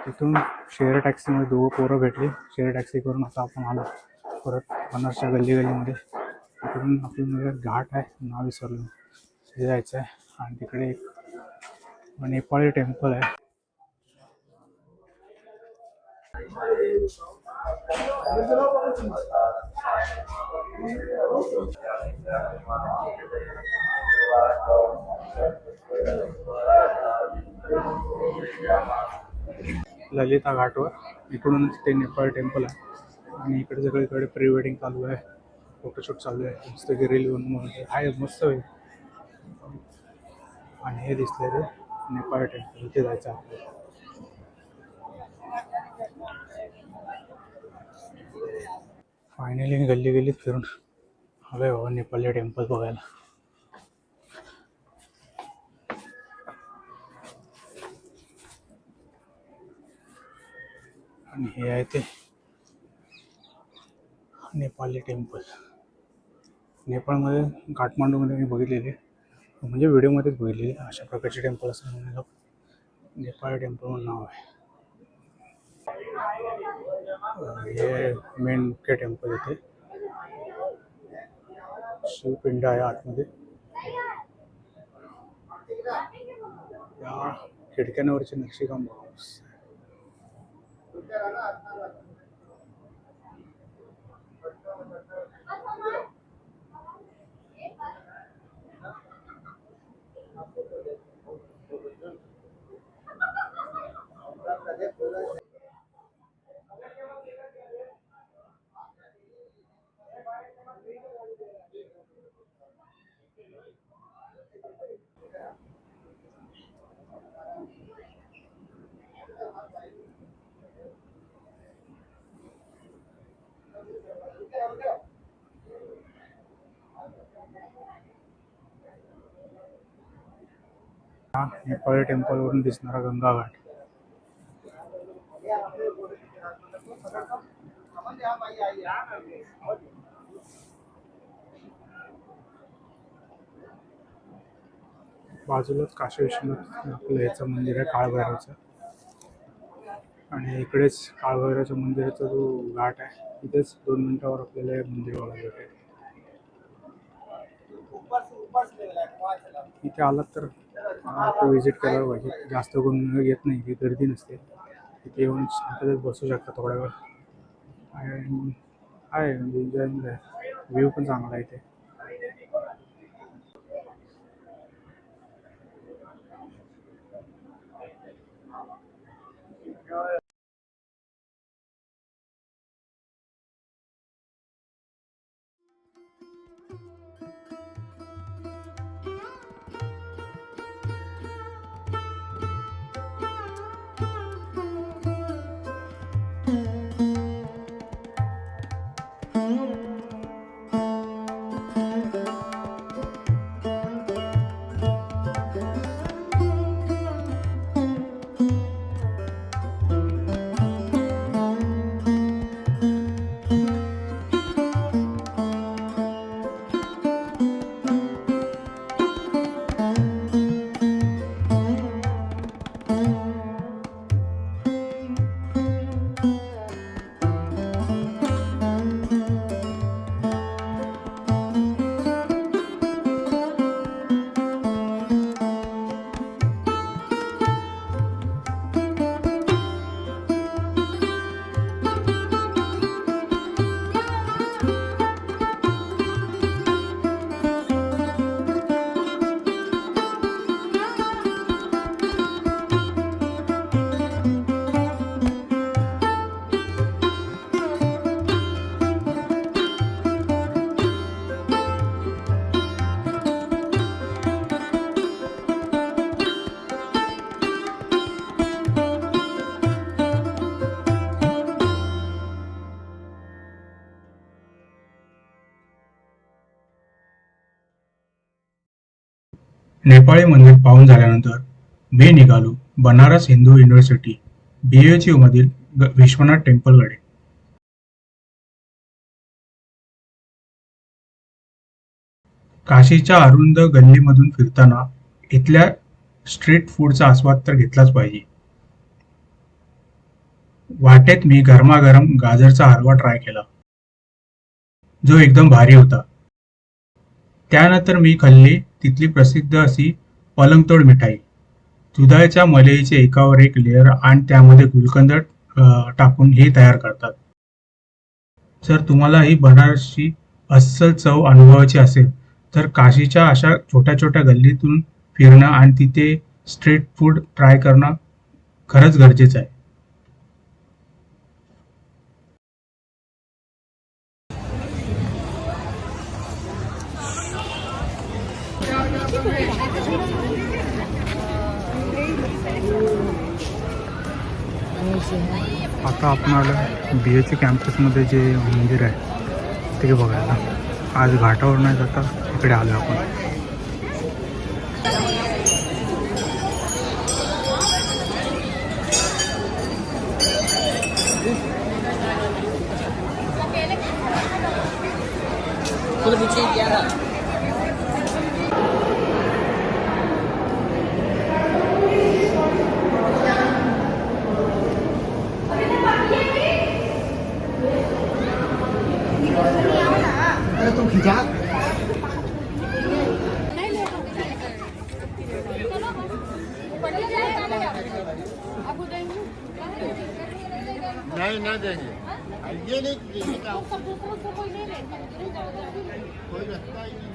तिथून शेअर टॅक्सीमध्ये दोघं पोरं भेटली. शेअर टॅक्सी करून आता आपण आलो परत बनारसच्या गल्लीमध्ये. तिकडून आपल्याला घाट आहे, नाव विसरलो, हे जायचं आहे. आणि तिकडे एक नेपाळी टेम्पल आहे. ललिता घाटवर इकडूनच ते नेपाळ टेम्पल आहे. आणि इकडे सगळीकडे प्री वेडिंग चालू आहे, फोटोशूट चालू आहे, मस्त रील बनवून आहे, मस्त होईल. आणि हे दिसतंय ते नेपाळ टेम्पल, इथे जायचं आपल्याला. फायनली गल्लीत फिरून हवे बाबा नेपाळी टेम्पल बघायला. आणि हे आहे ते नेपाळी टेम्पल. नेपाळमध्ये काठमांडूमध्ये मी बघितलेले, म्हणजे व्हिडिओमध्येच बघितलेले अशा प्रकारचे टेम्पल असं म्हणून नेपाळी टेम्पल म्हणून नाव आहे. हे मेन मुख्य टेम्पल इथे, शिवपिंड आहे आतमध्ये. या खिडक्यांवरची नक्षीकाम बघा. हा नेपाळी टेम्पलवरून दिसणारा गंगा घाट. बाजूलाच काशी विश्वनाथ आपलं ह्याचं मंदिर आहे, काळभैरवचं. आणि इकडेच काळभैरवच्या मंदिराचा जो घाट आहे, तिथेच 2 मिनिटावर आपल्याला हे मंदिर बघायला भेटेल. इथे आलात तर व्हिजिट केलं पाहिजे. जास्त कोण येत नाही, की गर्दी नसते. तिथे येऊन शांततेत बसू शकता थोडा वेळ. आहे म्हणजे एन्जॉयिंग आहे, व्ह्यू पण चांगला आहे इथे. नेपाळी मंदिर पाहून झाल्यानंतर मी निघालो बनारस हिंदू युनिव्हर्सिटी BHU मधील विश्वनाथ टेम्पलकडे. काशीच्या अरुंद गल्लीमधून फिरताना इथल्या स्ट्रीट फूडचा आस्वाद तर घेतलाच पाहिजे. वाटेत मी गरमागरम गाजरचा हलवा ट्राय केला, जो एकदम भारी होता. त्यानंतर मी खाल्ली तिथली प्रसिद्ध अशी पलंगतोड मिठाई. दुधाच्या मलईचे एकावर एक लेयर आणि त्यामध्ये गुलकंद टाकून हे तयार करतात. जर तुम्हाला ही बनारसची अस्सल चव अनुभवायची असेल, तर काशीच्या अशा छोट्या छोट्या गल्लीतून फिरणं आणि तिथे स्ट्रीट फूड ट्राय करणं खरंच गरजेचं आहे. आता आपण आलं बी एच कॅम्पसमध्ये जे मंदिर आहे ते बघायला. आज घाटावर नाही जाता इकडे आलो आपण. तुम खिंचा नहीं ना देंगे ये नहीं कोई रास्ता ही नहीं.